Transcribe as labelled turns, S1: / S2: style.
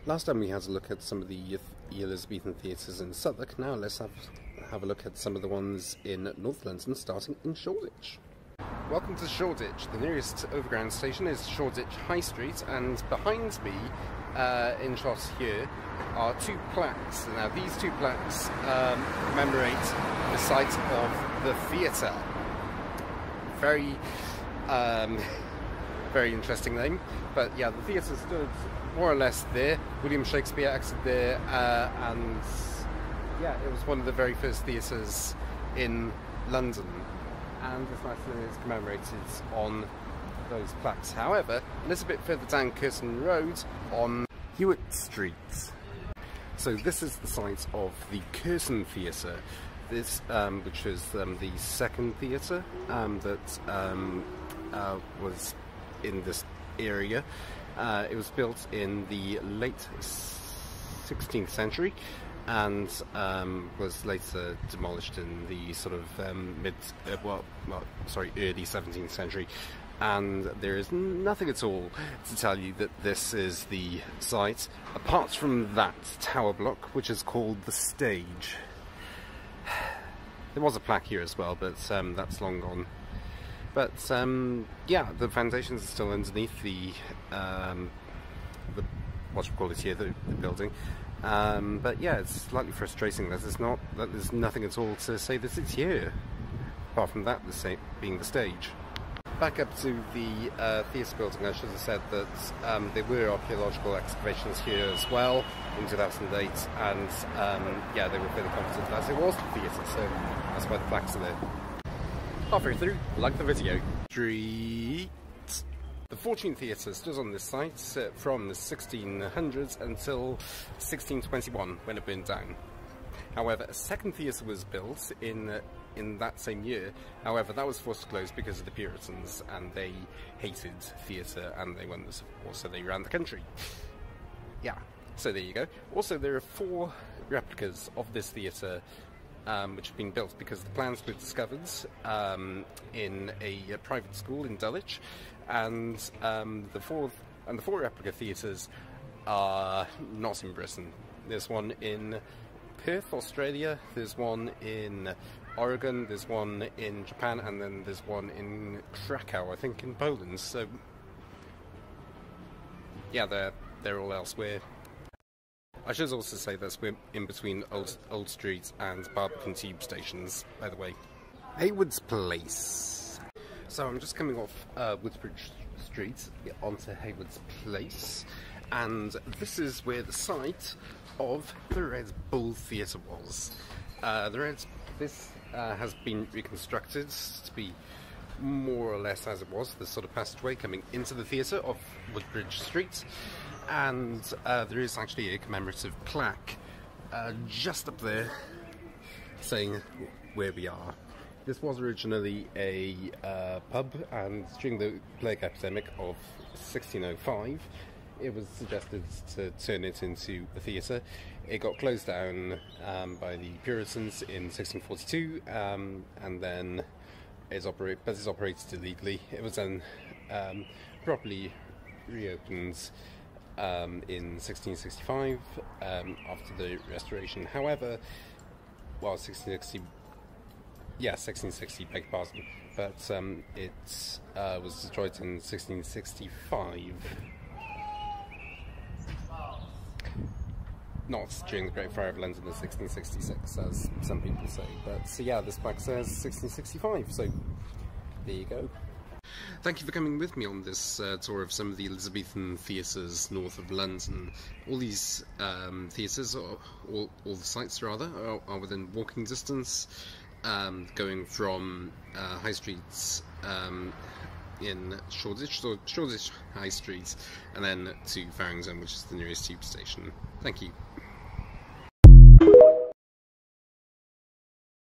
S1: Last time we had a look at some of the Elizabethan theatres in Southwark. Now let's have a look at some of the ones in North London, starting in Shoreditch. Welcome to Shoreditch. The nearest overground station is Shoreditch High Street, and behind me, in shots here, are two plaques. Now these two plaques commemorate the site of the theatre. Very interesting name, but yeah, the theatre stood more or less there. William Shakespeare acted there, and yeah, it was one of the very first theatres in London, and it's nice that it's commemorated on those plaques. However, a little bit further down Curzon Road on Hewitt Street. So this is the site of the Curzon Theatre. This, which is the second theatre that was in this area. It was built in the late 16th century and was later demolished in the sort of early 17th century. And there is nothing at all to tell you that this is the site, apart from that tower block, which is called the stage. There was a plaque here as well, but that's long gone. But yeah, the foundations are still underneath the what you call it here, the building. But yeah, it's slightly frustrating that there's nothing at all to say that it's here, apart from that being the stage. Back up to the theatre building, I should have said that there were archaeological excavations here as well in 2008, and yeah, they were fairly confident that it was the theatre, so that's why the plaques are there. Halfway through, like the video. Street. The Fortune Theatre stood on this site from the 1600s until 1621, when it burned down. However, a second theatre was built in that same year. However, that was forced to close because of the Puritans, and they hated theatre, and they won the Civil War, so they ran the country. Yeah, so there you go. Also, there are 4 replicas of this theatre which have been built because the plans were discovered in a private school in Dulwich, and the 4 replica theatres are not in Britain. There's one in Perth, Australia, there's one in Oregon, there's one in Japan, and then there's one in Krakow, I think, in Poland. So yeah, they're all elsewhere. I should also say that we're in between Old Street and Barbican Tube stations, by the way. Haywards Place. So I'm just coming off Woodbridge Street onto Haywards Place, and this is where the site of the Red Bull Theatre was. This has been reconstructed to be more or less as it was, the sort of passageway coming into the theatre of Woodbridge Street. And there is actually a commemorative plaque just up there saying where we are. This was originally a pub, and during the plague epidemic of 1605 it was suggested to turn it into a theatre. It got closed down by the Puritans in 1642, and then it's operated illegally. It was then properly reopened in 1665 after the restoration. However, well, 1660, beg your pardon, but it was destroyed in 1665. Not during the Great Fire of London in 1666, as some people say, but so yeah, this plaque says 1665, so there you go. Thank you for coming with me on this tour of some of the Elizabethan theatres north of London. All these theatres, or all the sites rather, are within walking distance, going from High Streets in Shoreditch, so Shoreditch High Street, and then to Farringdon, which is the nearest tube station. Thank you.